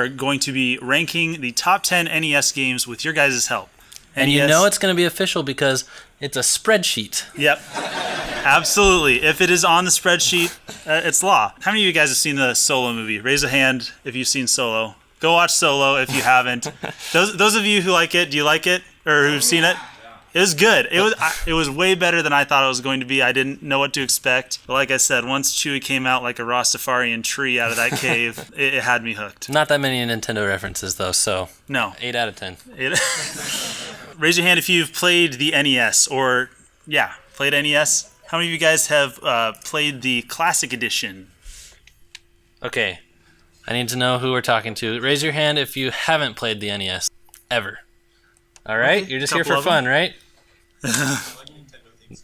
are going to be ranking the top 10 NES games with your guys' help. And NES, you know it's going to be official because it's a spreadsheet. Yep. Absolutely. If it is on the spreadsheet, it's law. How many of you guys have seen the Solo movie? Raise a hand if you've seen Solo. Go watch Solo if you haven't. Those of you who like it, do you like it? Or who've seen it? It was good. It was way better than I thought it was going to be. I didn't know what to expect. But like I said, once Chewie came out like a Rastafarian tree out of that cave, it had me hooked. Not that many Nintendo references, though, so... No. 8 out of 10. Raise your hand if you've played the NES or, played NES. How many of you guys have played the Classic Edition? Okay. I need to know who we're talking to. Raise your hand if you haven't played the NES. Ever. All right? Okay, you're just here for fun, right?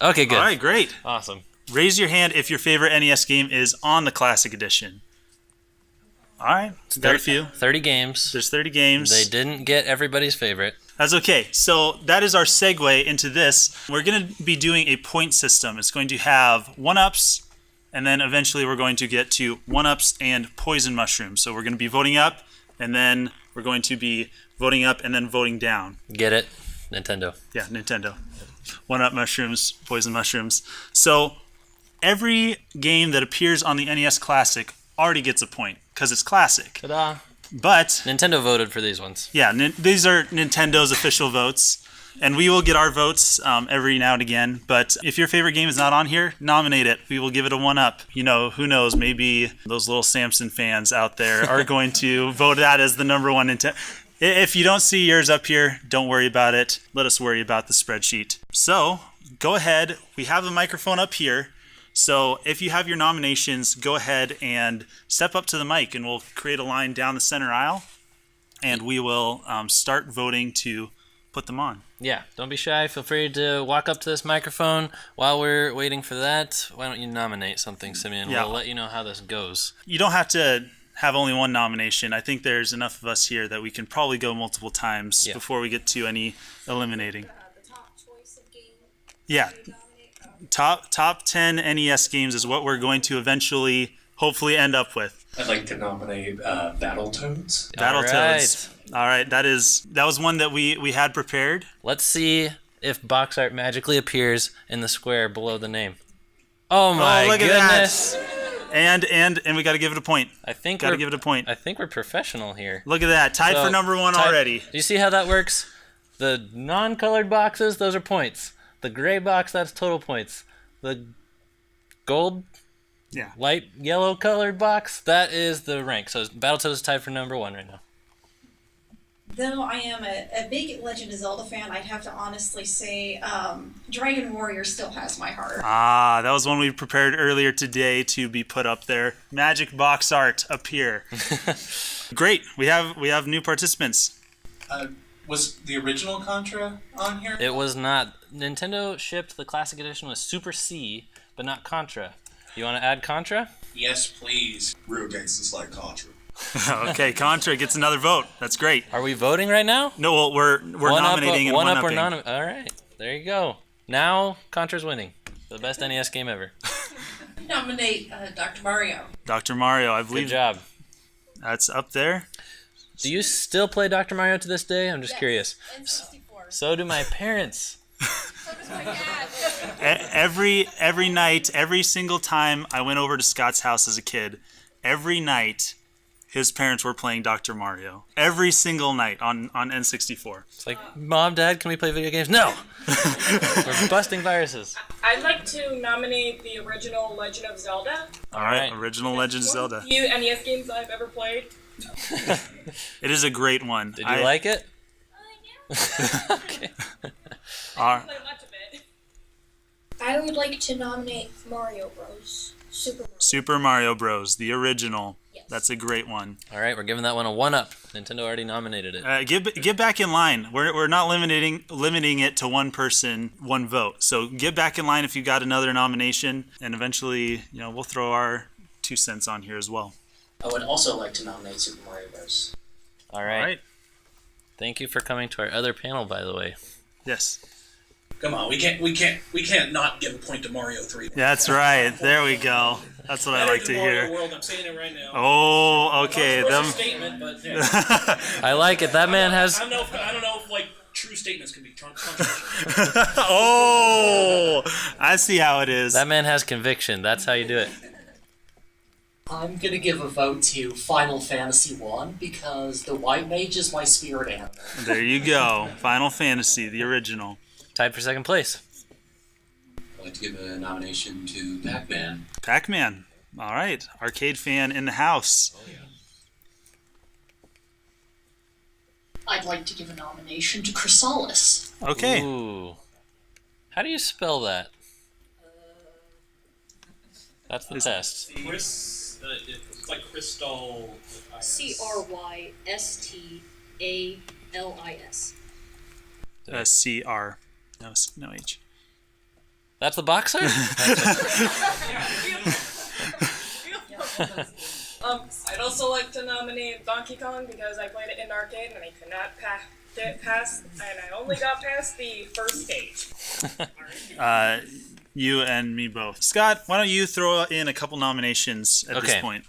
Okay, good. All right, great. Awesome. Raise your hand if your favorite NES game is on the Classic Edition. All right, got a few. 30 games. There's 30 games. They didn't get everybody's favorite. That's okay. So that is our segue into this. We're going to be doing a point system. It's going to have 1-ups, and then eventually we're going to get to 1-ups and poison mushrooms. So we're going to be voting up, and then we're going to be voting up and then voting down. Get it? Nintendo. Yeah, Nintendo. 1-up mushrooms, poison mushrooms. So every game that appears on the NES Classic already gets a point because it's classic. Ta-da. But Nintendo voted for these ones. Yeah, these are Nintendo's official votes, and we will get our votes every now and again. But if your favorite game is not on here, nominate it. We will give it a 1-up. You know, who knows? Maybe those little Samson fans out there are going to vote that as the number one Nintendo. If you don't see yours up here, don't worry about it. Let us worry about the spreadsheet. So go ahead. We have the microphone up here. So if you have your nominations, go ahead and step up to the mic, and we'll create a line down the center aisle, and we will start voting to put them on. Yeah, don't be shy. Feel free to walk up to this microphone. While we're waiting for that, why don't you nominate something, Simeon? Yeah. We'll let you know how this goes. You don't have to have only one nomination. I think there's enough of us here that we can probably go multiple times before we get to any eliminating. The top choice of game. Yeah. Top 10 NES games is what we're going to eventually, hopefully, end up with. I'd like to nominate Battletoads. Battletoads. All right. That was one that we had prepared. Let's see if box art magically appears in the square below the name. Oh my look goodness! At that. And we got to give it a point. I think got to give it a point. I think we're professional here. Look at that. Tied for number one already. Do you see how that works? The non-colored boxes, those are points. The gray box, that's total points. The gold, light yellow colored box, that is the rank. So Battletoads is tied for number one right now. Though I am a big Legend of Zelda fan, I'd have to honestly say Dragon Warrior still has my heart. Ah, that was one we prepared earlier today to be put up there. Magic box art up here. Great. We have new participants. Was the original Contra on here? It was not. Nintendo shipped the Classic Edition with Super C, but not Contra. You want to add Contra? Yes, please. Real gangsters like Contra. Okay, Contra gets another vote. That's great. Are we voting right now? No, well, we're nominating and one-up one-upping. or non. All right, there you go. Now Contra's winning. The best NES game ever. Nominate Dr. Mario. Dr. Mario, I believe. Good job. That's up there. Do you still play Dr. Mario to this day? I'm just curious. N64. So do my parents. So does my dad. Every night, every single time I went over to Scott's house as a kid, every night his parents were playing Dr. Mario. Every single night on N64. It's like, Mom, Dad, can we play video games? No! We're busting viruses. I'd like to nominate the original Legend of Zelda. All right, original Legend of Zelda. One of the few NES games I've ever played. It is a great one. Did you like it? Yeah. Okay. I didn't play much of it. I would like to nominate Mario Bros. Super Mario Bros. The original. Yes. That's a great one. All right, we're giving that one a 1-up. Nintendo already nominated it. Get back in line. We're not limiting it to one person, one vote. So get back in line if you got another nomination, and eventually, we'll throw our 2 cents on here as well. I would also like to nominate Super Mario Bros. All right. Thank you for coming to our other panel, by the way. Yes. Come on, we can't not give a point to Mario 3. That's right. There we go. That's what I like to hear. World, I'm saying it right now. Oh, okay. Statement, but I like it. That man has. I don't know if like true statements can be controversial. Oh, I see how it is. That man has conviction. That's how you do it. I'm gonna give a vote to Final Fantasy 1 because the White Mage is my spirit animal. There you go. Final Fantasy, the original. Tied for second place. I'd like to give a nomination to Pac-Man. Pac-Man. All right. Arcade fan in the house. Oh, yeah. I'd like to give a nomination to Chrysalis. Okay. Ooh. How do you spell that? That's the test. It's like Crystal. CRYSTALIS. CR. No H. That's the boxer? I'd also like to nominate Donkey Kong because I played it in arcade and I could not get past, and I only got past the first stage. You and me both. Scott, why don't you throw in a couple nominations at this point?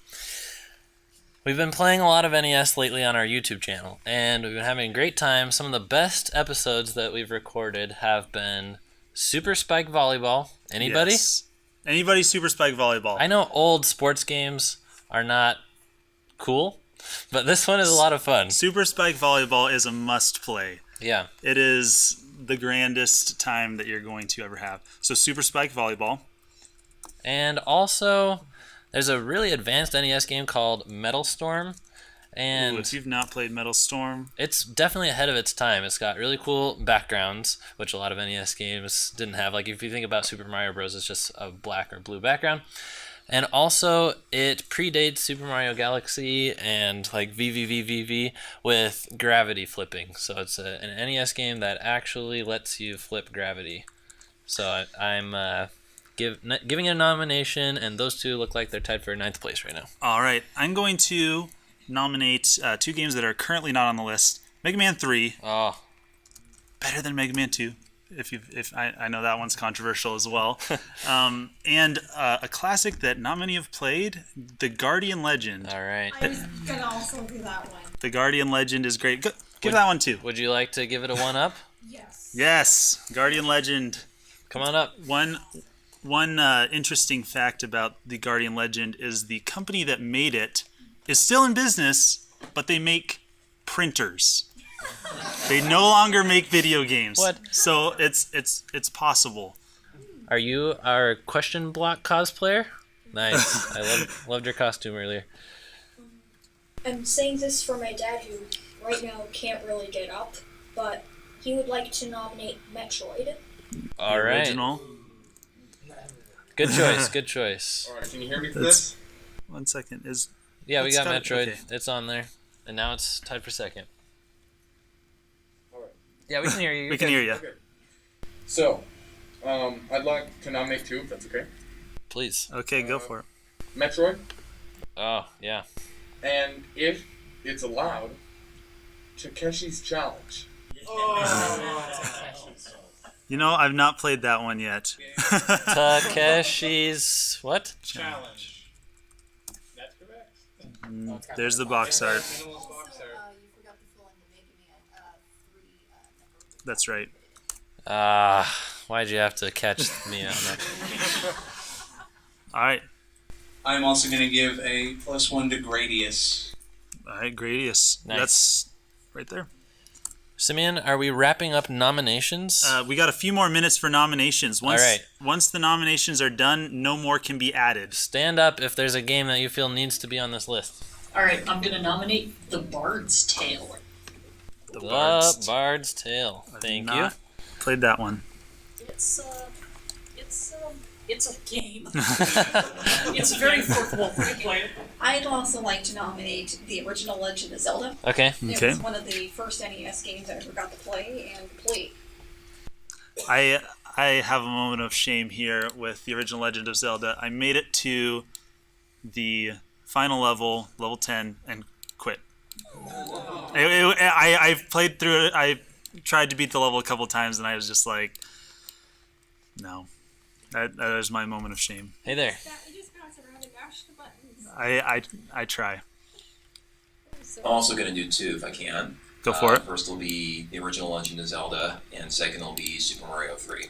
We've been playing a lot of NES lately on our YouTube channel, and we've been having a great time. Some of the best episodes that we've recorded have been Super Spike Volleyball. Anybody? Yes. Anybody Super Spike Volleyball? I know old sports games are not cool, but this one is a lot of fun. Super Spike Volleyball is a must-play. Yeah. It is the grandest time that you're going to ever have. So Super Spike Volleyball. And also, there's a really advanced NES game called Metal Storm. And if you've not played Metal Storm, it's definitely ahead of its time. It's got really cool backgrounds, which a lot of NES games didn't have. Like if you think about Super Mario Bros., it's just a black or blue background. And also, it predates Super Mario Galaxy and like VVVVV with gravity flipping. So it's an NES game that actually lets you flip gravity. So I'm giving it a nomination, and those two look like they're tied for 9th place right now. All right. I'm going to nominate two games that are currently not on the list. Mega Man 3. Oh. Better than Mega Man 2. If I know that one's controversial as well. And a classic that not many have played, The Guardian Legend. All right. I was going to also do that one. The Guardian Legend is great. Give that one too. Would you like to give it a 1-up? Yes. Yes. Guardian Legend. Come on up. One interesting fact about The Guardian Legend is the company that made it is still in business, but they make printers. They no longer make video games. What? So it's possible. Are you our question block cosplayer? Nice. I loved your costume earlier. I'm saying this for my dad, who right now can't really get up, but he would like to nominate Metroid. All right. Original. Good choice. Good choice. All right, can you hear me for this? 1 second. Yeah, we got Metroid. Okay. It's on there, and now it's tied for second. All right. Yeah, we can hear you. We can hear you. Okay. So, I'd like to nominate two, if that's okay. Please. Okay, go for it. Metroid, Oh, yeah. and if it's allowed, Takeshi's Challenge. You know, I've not played that one yet. Takeshi's what? Challenge. That's correct. There's the box art. That's right. Why'd you have to catch me on that? All right. I'm also going to give a +1 to Gradius. All right, Gradius. Nice. That's right there. Simeon, are we wrapping up nominations? We got a few more minutes for nominations. All right. Once the nominations are done, no more can be added. Stand up if there's a game that you feel needs to be on this list. All right, I'm going to nominate The Bard's Tale. The Bard's Tale. Thank you. Played that one. It's a game. It's very well, play it. I'd also like to nominate the original Legend of Zelda. Okay. It was one of the first NES games I ever got to play and complete. I have a moment of shame here with the original Legend of Zelda. I made it to the final level, level 10, and quit. I played through it. I tried to beat the level a couple times, and I was just like, no. That is my moment of shame. Hey there. You just pass around and I try. I'm also going to do two if I can. Go for it. First will be the original Legend of Zelda, and second will be Super Mario 3.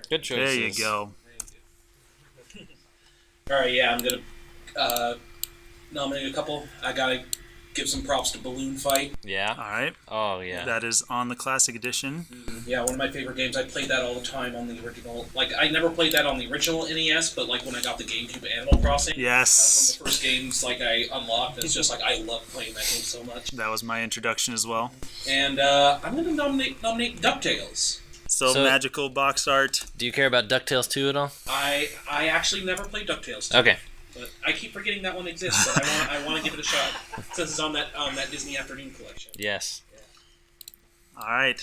Good choices. There you go. All right, yeah, I'm gonna nominate a couple. I gotta give some props to Balloon Fight. Yeah. All right. Oh, yeah. That is on the Classic Edition. Yeah, one of my favorite games. I played that all the time on the original. Like, I never played that on the original NES, but like when I got the GameCube Animal Crossing, Yes. that was one of the first games like I unlocked. And it's just like I love playing that game so much. That was my introduction as well. And I'm gonna nominate Ducktales. So magical box art. Do you care about Ducktales 2 at all? I actually never played Ducktales 2. Okay. But I keep forgetting that one exists, but I want to give it a shot since it's on that Disney Afternoon collection. Yes. All right.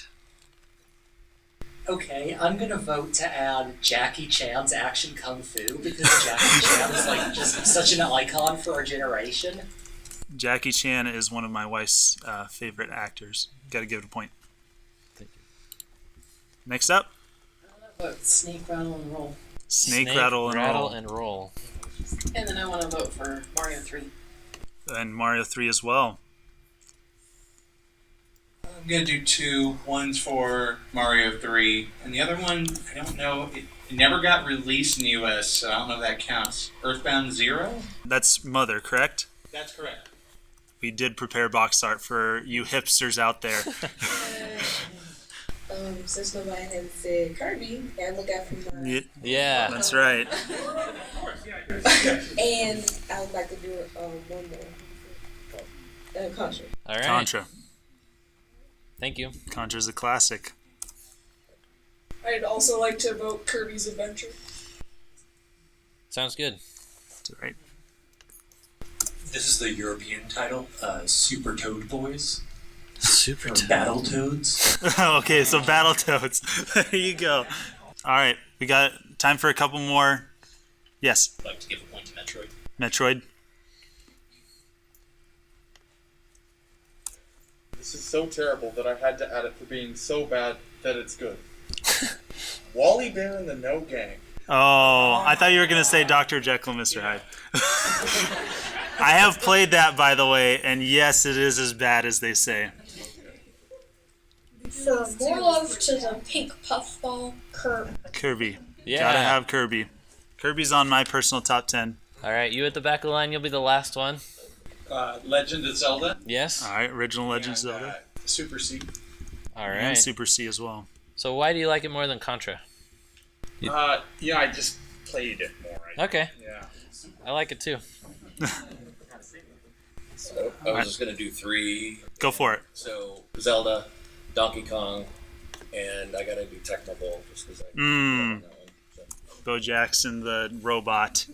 Okay, I'm gonna vote to add Jackie Chan's Action Kung Fu because Jackie Chan is like just such an icon for our generation. Jackie Chan is one of my wife's favorite actors. Got to give it a point. Thank you. Next up, Vote Snake, Rattle, and Roll. Snake, Rattle, and Roll. And then I want to vote for Mario 3. And Mario 3 as well. I'm gonna do two. One's for Mario 3, and the other one, I don't know. It never got released in the US, so I don't know if that counts. Earthbound Zero? That's Mother, correct? That's correct. We did prepare box art for you hipsters out there. Since nobody has said Kirby, gotta look out for my... Yeah. That's right. And I would like to do one more. Contra. All right. Contra. Thank you. Contra's a classic. I'd also like to vote Kirby's Adventure. Sounds good. That's right. This is the European title, Super Toad Boys. Super Or Battletoads. Okay, so Battletoads. There you go. All right, we got time for a couple more. Yes. I'd like to give a point to Metroid. Metroid. This is so terrible that I had to add it for being so bad that it's good. Wally Bear and the No Gang. Oh, I thought you were going to say Dr. Jekyll and Mr. Hyde. I have played that, by the way, and yes, it is as bad as they say. For more love to the pink puffball, Kirby. Yeah. Gotta have Kirby. Kirby's on my personal top 10. All right, you at the back of the line, you'll be the last one. Legend of Zelda. Yes. All right, original Legend of Zelda. Super C. All right. And Super C as well. So why do you like it more than Contra? Yeah, I just played it more. Okay. Yeah. I like it too. So I was just gonna do three. Go for it. So Zelda, Donkey Kong, and I gotta do Tecmo Bowl just because I. Bo Jackson, the robot.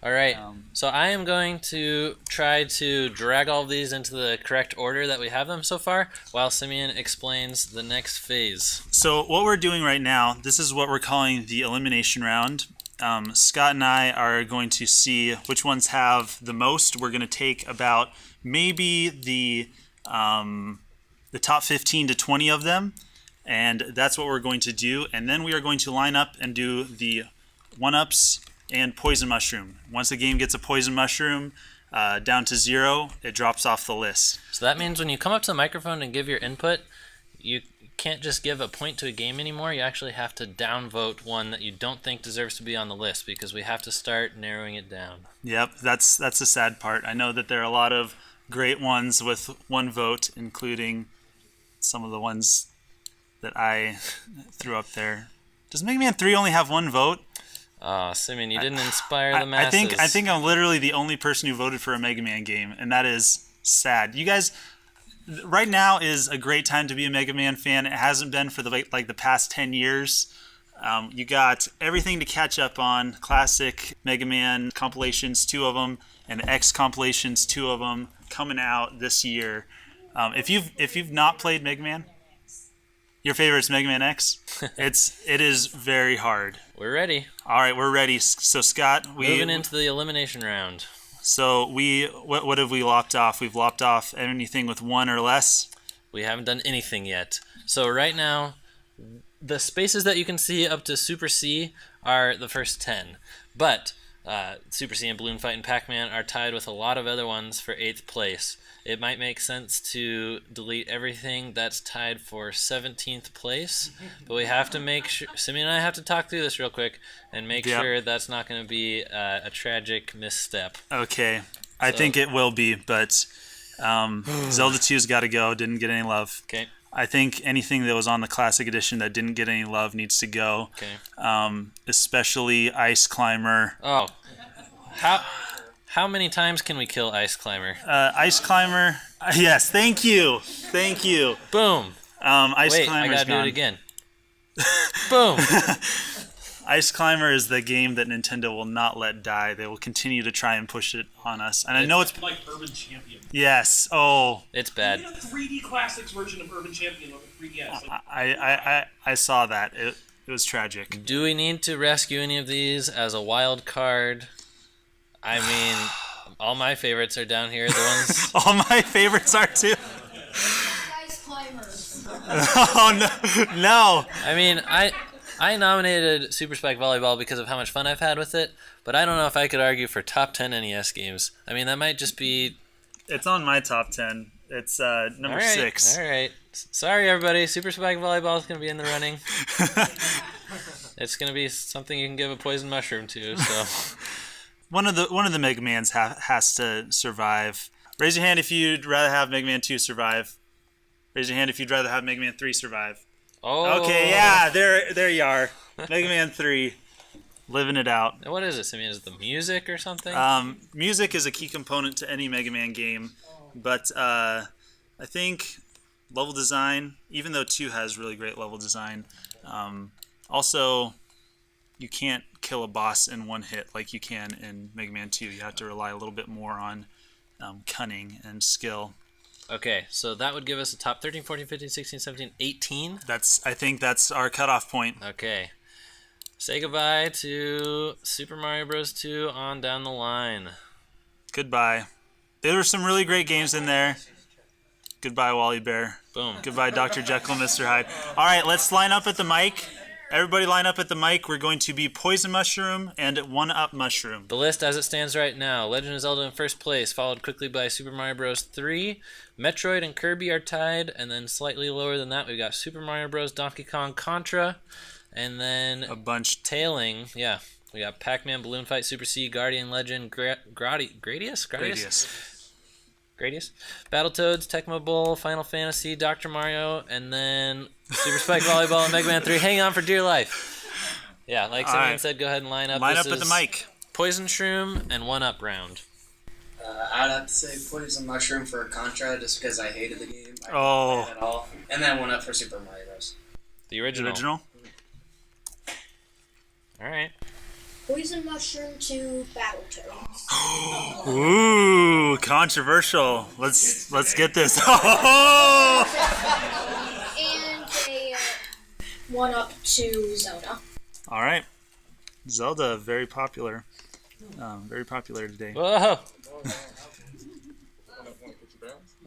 All right. So I am going to try to drag all of these into the correct order that we have them so far, while Simeon explains the next phase. So what we're doing right now, this is what we're calling the Elimination Round. Scott and I are going to see which ones have the most. We're going to take about maybe the top 15 to 20 of them, and that's what we're going to do. And then we are going to line up and do the one-ups and poison mushroom. Once a game gets a poison mushroom down to 0, it drops off the list. So that means when you come up to the microphone and give your input, you can't just give a point to a game anymore. You actually have to downvote one that you don't think deserves to be on the list, because we have to start narrowing it down. Yep, that's the sad part. I know that there are a lot of great ones with one vote, including some of the ones that I threw up there. Does Mega Man 3 only have one vote? Oh, Simeon, you didn't inspire the masses. I think I'm literally the only person who voted for a Mega Man game, and that is sad. You guys, right now is a great time to be a Mega Man fan. It hasn't been for the past 10 years. You got everything to catch up on. Classic Mega Man compilations, 2 of them, and X compilations, 2 of them, coming out this year. If you've not played Mega Man, your favorite's Mega Man X. It is very hard. We're ready. All right, we're ready. So Scott, moving into the elimination round. So what have we lopped off? We've lopped off anything with 1 or less. We haven't done anything yet. So right now, the spaces that you can see up to Super C are the first 10. But Super C and Balloon Fight and Pac-Man are tied with a lot of other ones for 8th place. It might make sense to delete everything that's tied for 17th place, but we have to make sure. Simeon and I have to talk through this real quick and make sure that's not going to be a tragic misstep. Okay. I think it will be, but Zelda 2's got to go. Didn't get any love. Okay. I think anything that was on the Classic Edition that didn't get any love needs to go. Okay. Especially Ice Climber. Oh. How many times can we kill Ice Climber? Ice Climber. Yes, thank you. Thank you. Boom. Ice Wait, Climber's I gotta gone. do it again. Boom. Ice Climber is the game that Nintendo will not let die. They will continue to try and push it on us. And I know it's like Urban Champion. Yes. Oh. It's bad. You know, the 3D Classics version of Urban Champion on the 3DS. I saw that. It was tragic. Do we need to rescue any of these as a wild card? I mean, all my favorites are down here. The ones. All my favorites are too. Ice climbers. Oh no! I mean, I nominated Super Spike Volleyball because of how much fun I've had with it, but I don't know if I could argue for top 10 NES games. I mean, that might just be. It's on my top 10. It's number 6. All right. Sorry, everybody. Super Spike Volleyball is going to be in the running. It's going to be something you can give a poison mushroom to. So. One of the Mega Mans has to survive. Raise your hand if you'd rather have Mega Man 2 survive. Raise your hand if you'd rather have Mega Man 3 survive. Oh. Okay, yeah, there you are. Mega Man 3, living it out. What is this? I mean, is it the music or something? Music is a key component to any Mega Man game, but I think level design, even though 2 has really great level design, also you can't kill a boss in one hit like you can in Mega Man 2. You have to rely a little bit more on cunning and skill. Okay, so that would give us a top 13, 14, 15, 16, 17, 18. I think that's our cutoff point. Okay. Say goodbye to Super Mario Bros. 2 on down the line. Goodbye. There were some really great games in there. Goodbye, Wally Bear. Boom. Goodbye, Dr. Jekyll and Mr. Hyde. All right, let's line up at the mic. Everybody line up at the mic. We're going to be Poison Mushroom and 1-Up Mushroom. The list as it stands right now. Legend of Zelda in first place, followed quickly by Super Mario Bros. 3. Metroid and Kirby are tied, and then slightly lower than that, we've got Super Mario Bros., Donkey Kong, Contra, and then a bunch tailing. Yeah, we got Pac-Man, Balloon Fight, Super C, Guardian Legend, Gradius? Battletoads, Tecmo Bowl, Final Fantasy, Dr. Mario, and then Super Spike Volleyball and Mega Man 3. Hang on for dear life. Yeah, like Simeon said, go ahead and line up. Line up at the mic. Poison Shroom and 1-Up round. I'd have to say Poison Mushroom for Contra, just because I hated the game. I didn't Oh. play it at all. And then 1-Up for Super Mario Bros. The original. All right. Poison Mushroom to Battletoads. Ooh, controversial. Let's get this. And a 1-Up to Zelda. All right. Zelda, very popular. Very popular today. Whoa!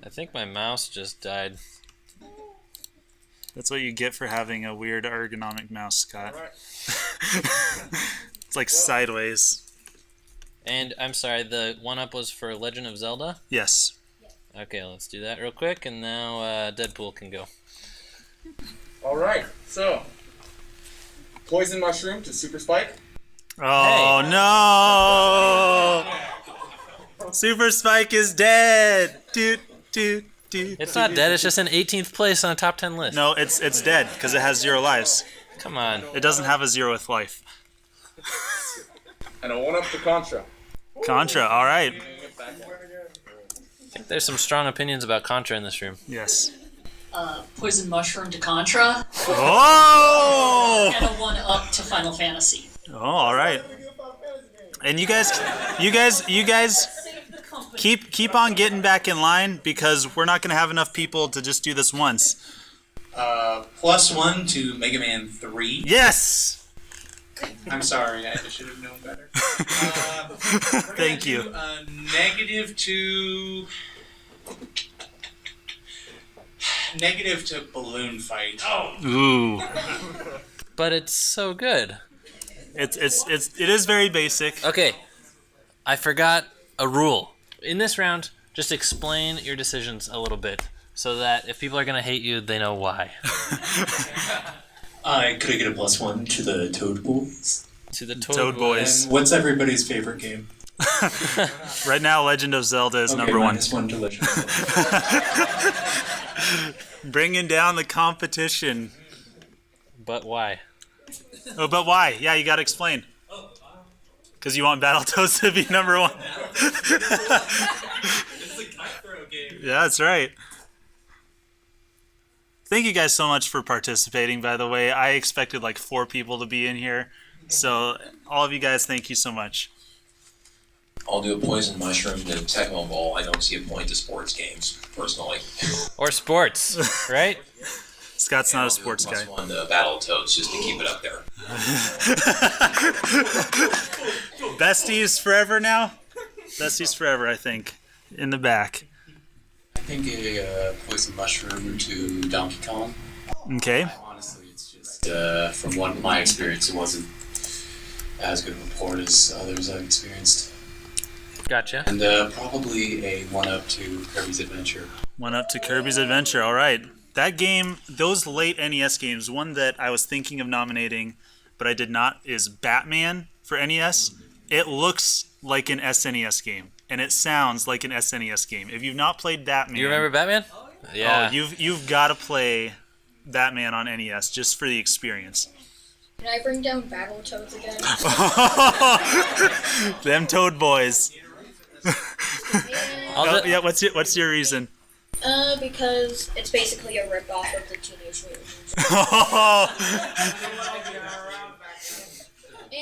I think my mouse just died. That's what you get for having a weird ergonomic mouse, Scott. It's like sideways. And I'm sorry, the 1-Up was for Legend of Zelda? Yes. Okay, let's do that real quick, and now Deadpool can go. All right, so Poison Mushroom to Super Spike. Oh no! Super Spike is dead. It's not dead. It's just in 18th place on a top 10 list. No, it's dead because it has 0 lives. Come on. It doesn't have a 0th life. And a 1-Up to Contra. Contra, all right. I think there's some strong opinions about Contra in this room. Yes. Poison Mushroom to Contra. Oh! And a 1-Up to Final Fantasy. Oh, all right. And you guys keep on getting back in line because we're not going to have enough people to just do this once. +1 to Mega Man 3. Yes! I'm sorry, I should have known better. Thank you. Negative to Balloon Fight. Oh. Ooh. But it's so good. It is very basic. Okay, I forgot a rule. In this round, just explain your decisions a little bit so that if people are going to hate you, they know why. Could I get a +1 to the Toad Boys? To the Toad Boys. And what's everybody's favorite game? Right now, Legend of Zelda is number one. -1 to Legend of Zelda. Bringing down the competition. But why? Oh, but why? Yeah, you got to explain. Because you want Battletoads to be number one. It's a cutthroat game. Yeah, that's right. Thank you guys so much for participating, by the way. I expected like 4 people to be in here. So, all of you guys, thank you so much. I'll do a poison mushroom to Tecmo Bowl. I don't see a point to sports games, personally. Or sports, right? Scott's not a sports guy. +1 to Battletoads just to keep it up there. Besties forever now? Besties forever, I think. In the back. I think a poison mushroom to Donkey Kong. Okay. Honestly, it's just from my experience, it wasn't as good of a port as others I've experienced. Gotcha. And probably a 1-up to Kirby's Adventure. 1-up to Kirby's Adventure, all right. That game, those late NES games, one that I was thinking of nominating, but I did not, is Batman for NES. It looks like an SNES game, and it sounds like an SNES game. If you've not played Batman... You remember Batman? Yeah. Oh, you've got to play Batman on NES just for the experience. Can I bring down Battletoads again? Them Toad Boys. Yeah, what's your reason? Because it's basically a rip-off of the Teenage Mutant Ninja.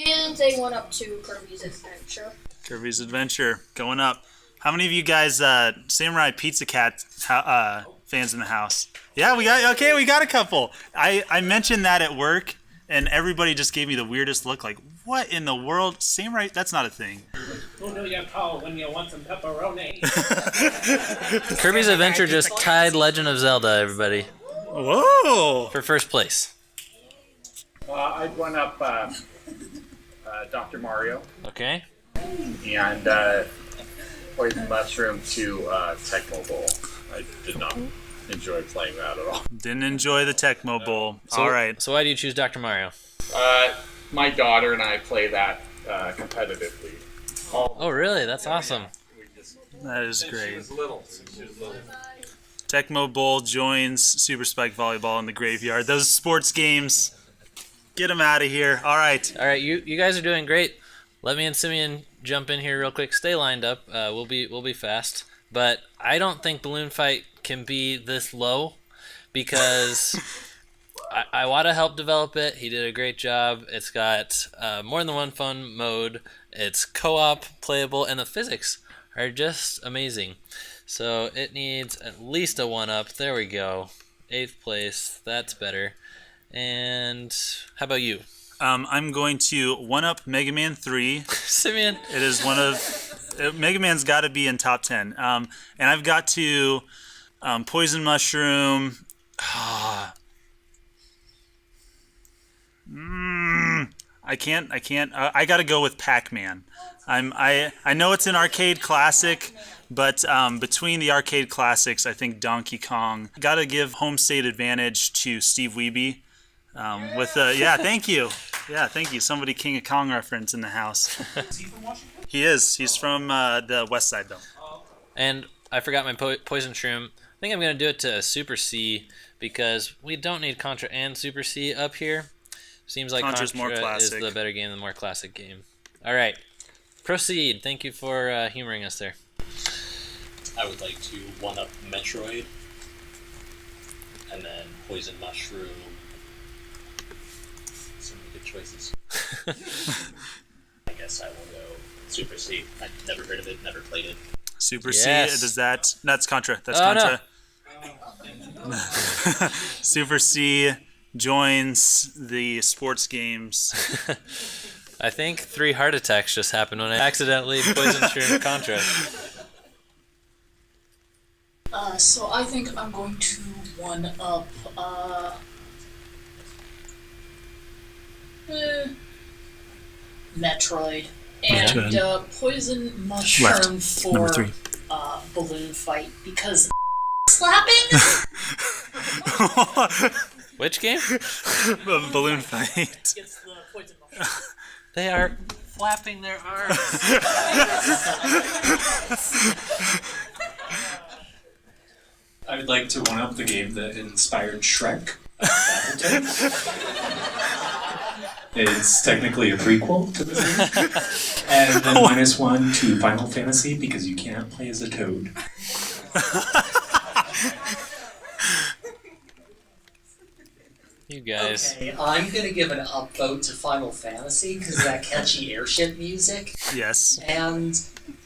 And they went up to Kirby's Adventure. Kirby's Adventure, going up. How many of you guys, Samurai Pizza Cat fans in the house? Yeah, we got a couple. I mentioned that at work, and everybody just gave me the weirdest look, like, what in the world? Samurai, that's not a thing. Who do you call when you want some pepperoni? Kirby's Adventure just tied Legend of Zelda, everybody. Whoa! For first place. I'd one up Dr. Mario. Okay. And Poison Mushroom to Tecmo Bowl. I did not enjoy playing that at all. Didn't enjoy the Tecmo Bowl. So, all right. So why do you choose Dr. Mario? My daughter and I play that competitively. Oh, really? That's awesome. That is great. She was little. Tecmo Bowl joins Super Spike Volleyball in the graveyard. Those sports games, get them out of here. All right. All right, you guys are doing great. Let me and Simeon jump in here real quick. Stay lined up. We'll be fast. But I don't think Balloon Fight can be this low because I want to help develop it. He did a great job. It's got more than one fun mode. It's co-op, playable, and the physics are just amazing. So it needs at least a 1-up. There we go. 8th place. That's better. And how about you? I'm going to 1-up Mega Man 3. Simeon. It is one of... Mega Man's got to be in top 10. And I've got to Poison Mushroom... I can't. I got to go with Pac-Man. I know it's an arcade classic, but between the arcade classics, I think Donkey Kong. Got to give home state advantage to Steve Wiebe. Thank you. Yeah, thank you. Somebody King of Kong reference in the house. Is he from Washington? He is. He's from the west side, though. And I forgot my Poison Shroom. I think I'm going to do it to Super C because we don't need Contra and Super C up here. Seems like Contra's Contra more classic. is the better game, the more classic game. All right. Proceed. Thank you for humoring us there. I would like to 1-up Metroid. And then Poison Mushroom. So many good choices. I guess I will go Super C. I've never heard of it, never played it. Super Yes. C, that's Contra. That's Oh, Contra. No. Super C joins the sports games. I think 3 heart attacks just happened when I accidentally Poison Shroom Contra. So I think I'm going to 1-up. Metroid. And Metroid. Poison Mushroom for Number 3. Balloon Fight because slapping. Which game? Balloon Fight. It's the Poison Mushroom. They are flapping their arms. I would like to one-up the game that inspired Shrek, Battletoads. It's technically a prequel to this game. And then -1 to Final Fantasy because you can't play as a toad. You guys. Okay, I'm gonna give an upvote to Final Fantasy because of that catchy airship music. Yes. And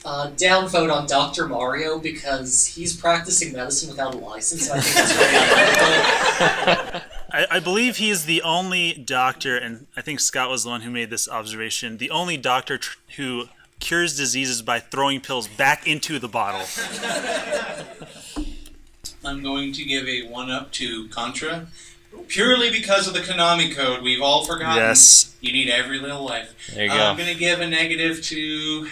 downvote on Dr. Mario because he's practicing medicine without a license. I think that's really I believe he is the only doctor, and I think Scott was the one who made this observation, the only doctor who cures diseases by throwing pills back into the bottle. I'm going to give a 1-up to Contra. Purely because of the Konami code, we've all forgotten. Yes. You need every little life. There you go. I'm going to give a negative to...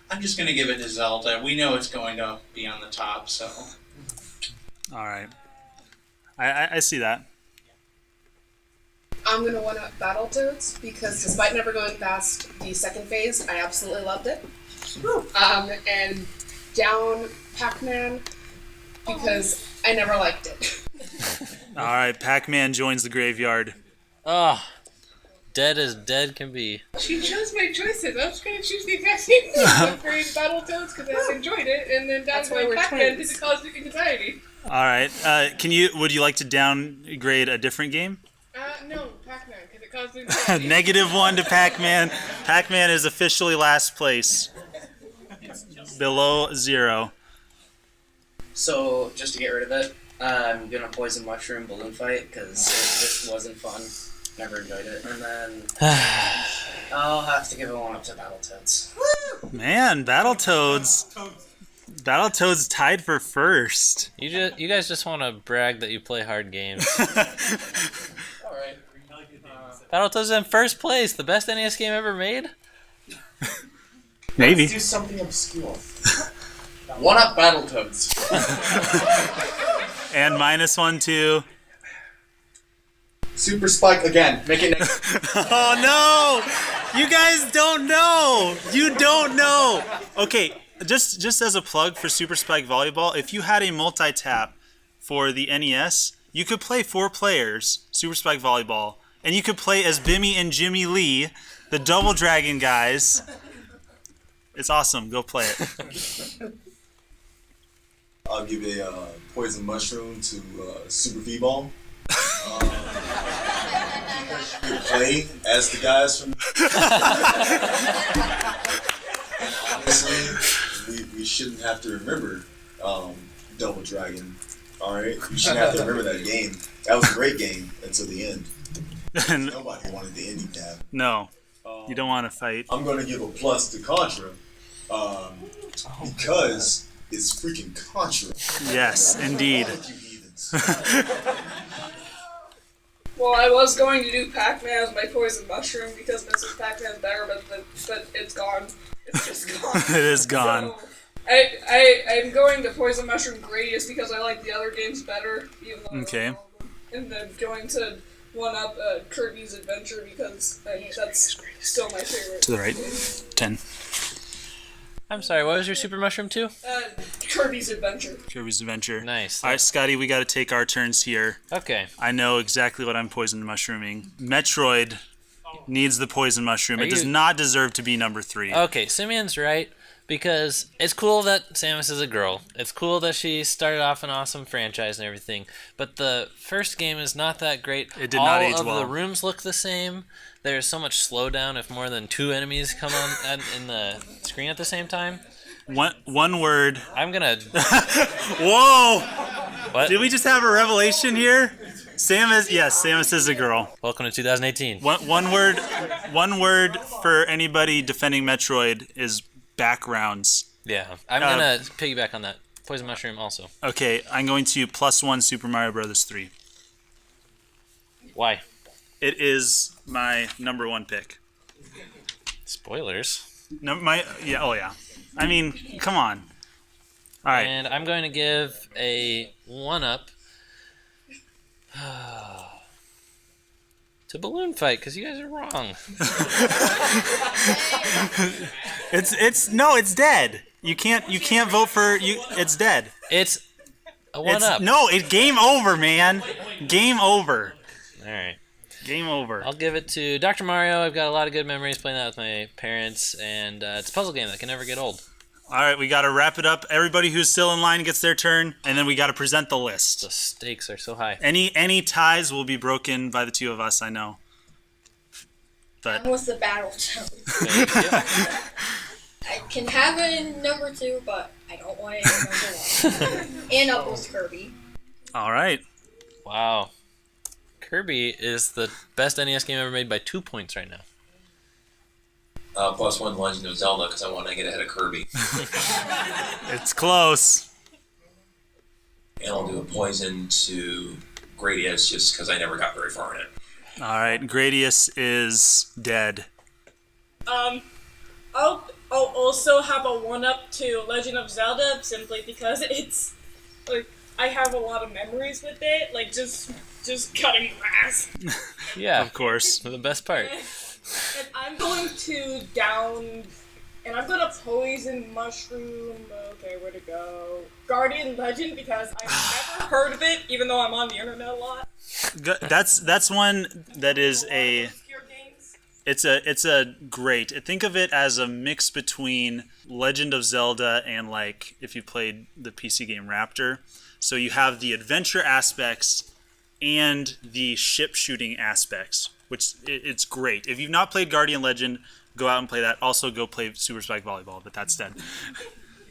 I'm just going to give it to Zelda. We know it's going to be on the top, so... All right. I see that. I'm gonna one up Battletoads because despite never going past the second phase, I absolutely loved it. And down Pac-Man because I never liked it. All right, Pac-Man joins the graveyard. Oh, dead as dead can be. She chose my choices. I was gonna choose the exact same thing. Upgrade Battletoads because I enjoyed it, and then downgrade Pac-Man because it caused me anxiety. All right. Would you like to downgrade a different game? No, Pac-Man because it caused me anxiety. -1 to Pac-Man. Pac-Man is officially last place. Below 0. So, just to get rid of it, I'm gonna Poison Mushroom Balloon Fight because it just wasn't fun. Never enjoyed it. And then I'll have to give it 1 up to Battletoads. Man, Battletoads tied for first. You guys just want to brag that you play hard games. Alright. Battletoads in first place, the best NES game ever made? Maybe. Let's do something obscure. 1-up Battletoads. And -1 to... Super Spike again. Make it next. Oh no! You guys don't know! You don't know! Okay, just as a plug for Super Spike Volleyball, if you had a multi-tap for the NES, you could play 4 players, Super Spike Volleyball, and you could play as Bimmy and Jimmy Lee, the Double Dragon guys. It's awesome. Go play it. I'll give a Poison Mushroom to Super V-Ball. You play as the guys from... Honestly, we shouldn't have to remember Double Dragon. Alright? We shouldn't have to remember that game. That was a great game until the end. Nobody wanted the ending tab. No. You don't want to fight. I'm going to give a plus to Contra because it's freaking Contra. Yes, indeed. Well, I was going to do Pac-Man as my Poison Mushroom because Mrs. Pac-Man's better, but it's gone. It's just gone. It is gone. So, I'm going to Poison Mushroom Gradius because I like the other games better, even though Okay. and then going to 1-up Kirby's Adventure because that's still my favorite. To the right. 10. I'm sorry, what was your Super Mushroom 2? Kirby's Adventure. Kirby's Adventure. Nice. All right, Scotty, we got to take our turns here. Okay. I know exactly what I'm poison mushrooming. Metroid needs the poison mushroom. It does not deserve to be number 3. Okay, Simeon's right, because it's cool that Samus is a girl. It's cool that she started off an awesome franchise and everything, but the first game is not that great. It did not age All of well. the rooms look the same. There's so much slowdown if more than 2 enemies come on in the screen at the same time. One word. I'm gonna... Whoa! What? Did we just have a revelation here? Samus is a girl. Welcome to 2018. One word for anybody defending Metroid is backgrounds. Yeah, I'm gonna piggyback on that. Poison Mushroom also. Okay, I'm going to +1 Super Mario Bros. 3. Why? It is my number 1 pick. Spoilers. No, oh yeah. I mean, come on. All right. And I'm going to give a 1-up to Balloon Fight because you guys are wrong. It's dead. You can't vote for you. It's dead. It's a 1-up. No, it's game over, man. Game over. All right. Game over. I'll give it to Dr. Mario. I've got a lot of good memories playing that with my parents, and it's a puzzle game that can never get old. All right, we got to wrap it up. Everybody who's still in line gets their turn, and then we got to present the list. The stakes are so high. Any ties will be broken by the two of us, I know. But I'm with the Battletoads. I can have it in number 2, but I don't want it in number 1. And up with Kirby. All right. Wow. Kirby is the best NES game ever made by 2 points right now. +1 Legend of Zelda because I want to get ahead of Kirby. It's close. And I'll do a poison to Gradius just because I never got very far in it. All right, Gradius is dead. I'll also have a 1-up to Legend of Zelda simply because it's like I have a lot of memories with it, like just cutting grass. Yeah, of course. The best part. And I'm going to and I'm gonna poison mushroom. Okay, where to go? Guardian Legend because I've never heard of it, even though I'm on the internet a lot. That's one that is a. It's a great. Think of it as a mix between Legend of Zelda and like if you played the PC game Raptor. So you have the adventure aspects and the ship shooting aspects, which it's great. If you've not played Guardian Legend, go out and play that. Also go play Super Spike Volleyball, but that's dead.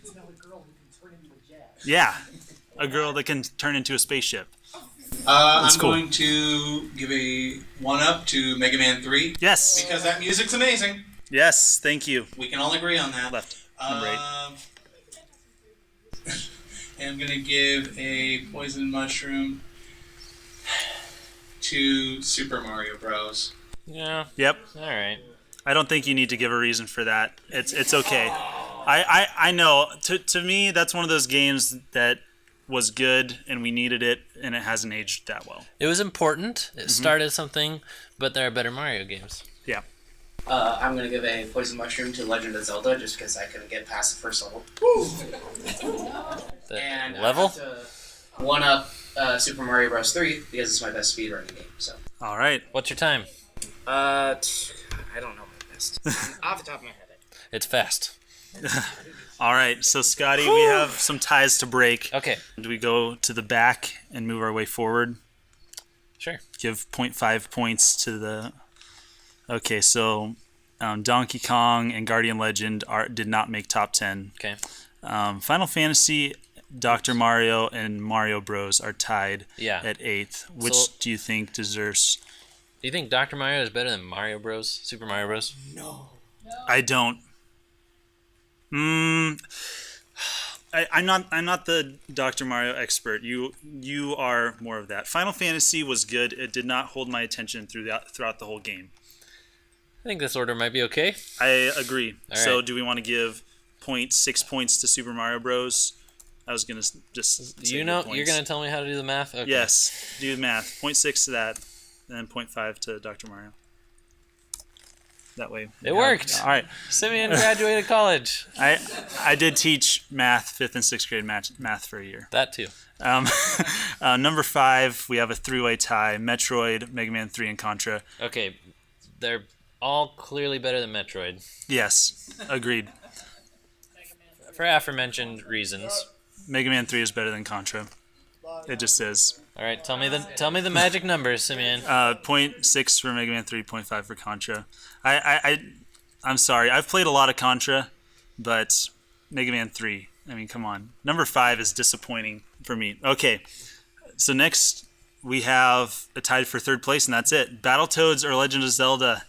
It's now a girl who can turn into a jet. Yeah, a girl that can turn into a spaceship. I'm going to give a 1-up to Mega Man 3. Yes. Because that music's amazing. Yes, thank you. We can all agree on that. Left. Number 8. And I'm going to give a poison mushroom to Super Mario Bros. Yeah. Yep. All right. I don't think you need to give a reason for that. It's okay. I know. To me, that's one of those games that was good and we needed it, and it hasn't aged that well. It was important. It started something, but there are better Mario games. Yeah. I'm gonna give a poison mushroom to Legend of Zelda just because I couldn't get past the first level. And level? 1-up Super Mario Bros. 3 because it's my best speedrunning game. So. All right. What's your time? I don't know my best. Off the top of my head. It's fast. All right, so Scotty, we have some ties to break. Okay. Do we go to the back and move our way forward? Sure. Give 0.5 points to the... Okay, so Donkey Kong and Guardian Legend did not make top 10. Okay. Final Fantasy, Dr. Mario, and Mario Bros. Are tied at 8th. Which do you think deserves... Do you think Dr. Mario is better than Mario Bros? Super Mario Bros? No. I don't. I'm not the Dr. Mario expert. You are more of that. Final Fantasy was good. It did not hold my attention throughout the whole game. I think this order might be okay. I agree. All so right. do we want to give 6 points to Super Mario Bros? I was gonna just say you're gonna tell me how to do the math? Okay. Yes, do the math. 0.6 to that, and then 0.5 to Dr. Mario. That way it worked. All right. Simeon graduated college. I did teach math, 5th and 6th grade math for a year. That too. Number 5, we have a 3-way tie: Metroid, Mega Man 3, and Contra. Okay, they're all clearly better than Metroid. Yes, agreed. For aforementioned reasons, Mega Man 3 is better than Contra. It just is. All right, tell me the magic numbers, Simeon. 0.6 for Mega Man 3, 0.5 for Contra. I'm sorry. I've played a lot of Contra, but Mega Man 3. I mean, come on. Number 5 is disappointing for me. Okay, so next we have a tie for 3rd place, and that's it. Battletoads or Legend of Zelda.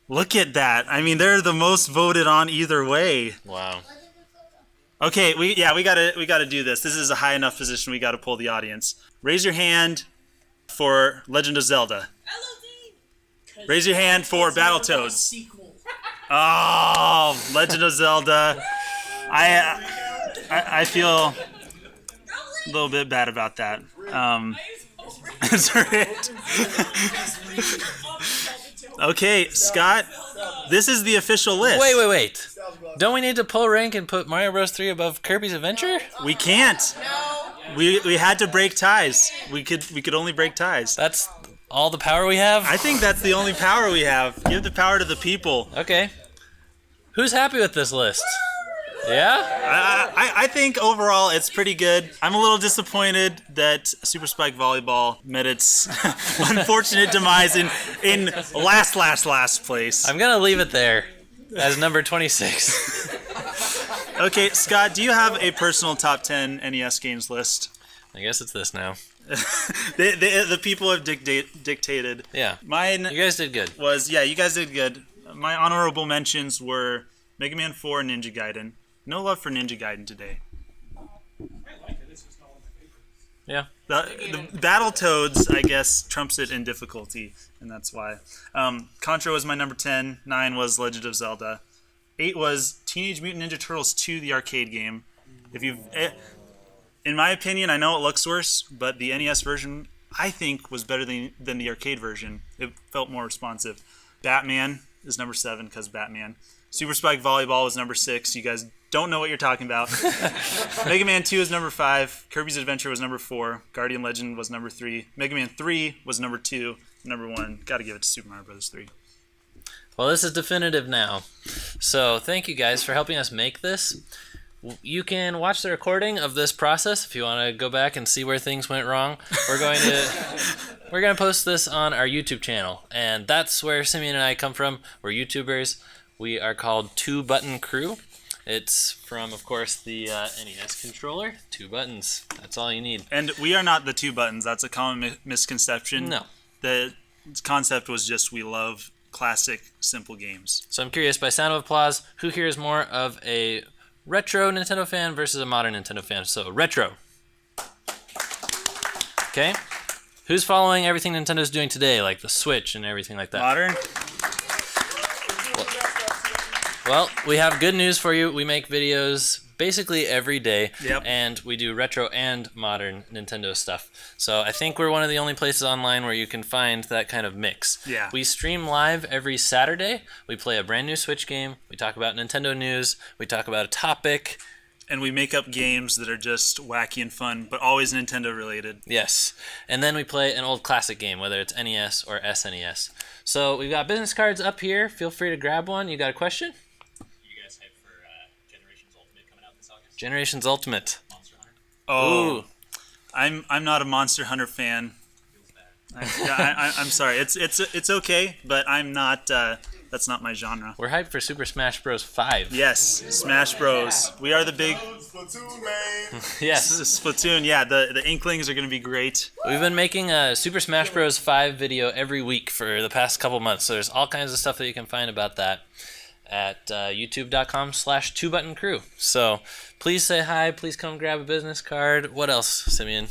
Look at that. I mean, they're the most voted on either way. Wow. Okay, we gotta do this. This is a high enough position. We gotta pull the audience. Raise your hand for Legend of Zelda. Raise your hand for Battletoads. Oh, Legend of Zelda. I feel a little bit bad about that. That's right. Okay, Scott, this is the official list. Wait. Don't we need to pull rank and put Mario Bros. 3 above Kirby's Adventure? We can't. We had to break ties. We could only break ties. That's all the power we have? I think that's the only power we have. Give the power to the people. Okay. Who's happy with this list? Yeah? I think overall it's pretty good. I'm a little disappointed that Super Spike Volleyball met its unfortunate demise in last place. I'm gonna leave it there as number 26. Okay, Scott, do you have a personal top 10 NES games list? I guess it's this now. The people have dictated. Yeah. Mine. You guys did good. You guys did good. My honorable mentions were Mega Man 4 and Ninja Gaiden. No love for Ninja Gaiden today. Yeah. The Battletoads, I guess, trumps it in difficulty, and that's why. Contra was my number 10. 9 was Legend of Zelda. 8 was Teenage Mutant Ninja Turtles 2, the arcade game. In my opinion, I know it looks worse, but the NES version, I think, was better than the arcade version. It felt more responsive. Batman is number 7 because Batman. Super Spike Volleyball was number 6. You guys don't know what you're talking about. Mega Man 2 is number 5. Kirby's Adventure was number 4. Guardian Legend was number 3. Mega Man 3 was number 2. Number 1, got to give it to Super Mario Bros. 3. Well, this is definitive now. So thank you guys for helping us make this. You can watch the recording of this process if you want to go back and see where things went wrong. We're going to post this on our YouTube channel, and that's where Simeon and I come from. We're YouTubers. We are called Two Button Crew. It's from, of course, the NES controller. 2 buttons. That's all you need. And we are not the 2 buttons. That's a common misconception. No. The concept was just we love classic, simple games. So I'm curious, by sound of applause, who here is more of a retro Nintendo fan versus a modern Nintendo fan? So, retro. Okay. Who's following everything Nintendo's doing today, like the Switch and everything like that? Modern? Well, we have good news for you. We make videos basically every day, Yep. and we do retro and modern Nintendo stuff. So I think we're one of the only places online where you can find that kind of mix. Yeah. We stream live every Saturday. We play a brand new Switch game. We talk about Nintendo news. We talk about a topic. And we make up games that are just wacky and fun, but always Nintendo related. Yes. And then we play an old classic game, whether it's NES or SNES. So we've got business cards up here. Feel free to grab one. You got a question? You guys hyped for Generations Ultimate coming out this August? Generations Ultimate. Monster Hunter? Oh. Ooh. I'm not a Monster Hunter fan. I'm sorry. It's okay, but I'm not. That's not my genre. We're hyped for Super Smash Bros. 5. Yes, Smash Bros. We are the big. Splatoon, man. Yes, Splatoon. Yeah, the Inklings are going to be great. We've been making a Super Smash Bros. 5 video every week for the past couple months. So there's all kinds of stuff that you can find about that at youtube.com/2buttoncrew. So please say hi. Please come grab a business card. What else, Simeon?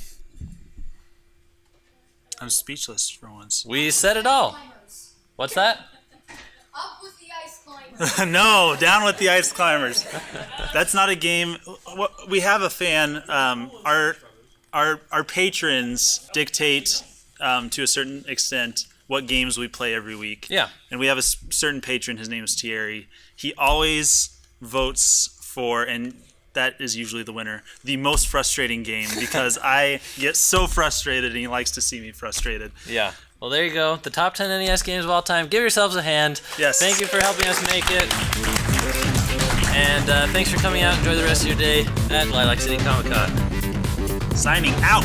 I'm speechless for once. We said it all. What's that? Up with the ice climbers. No, down with the ice climbers. That's not a game. We have a fan. Our patrons dictate to a certain extent what games we play every week. Yeah. And we have a certain patron. His name is Thierry. He always votes for, and that is usually the winner, the most frustrating game because I get so frustrated and he likes to see me frustrated. Yeah. Well, there you go. The top 10 NES games of all time. Give yourselves a hand. Yes. Thank you for helping us make it. And thanks for coming out. Enjoy the rest of your day at Lilac City Comicon. Signing out.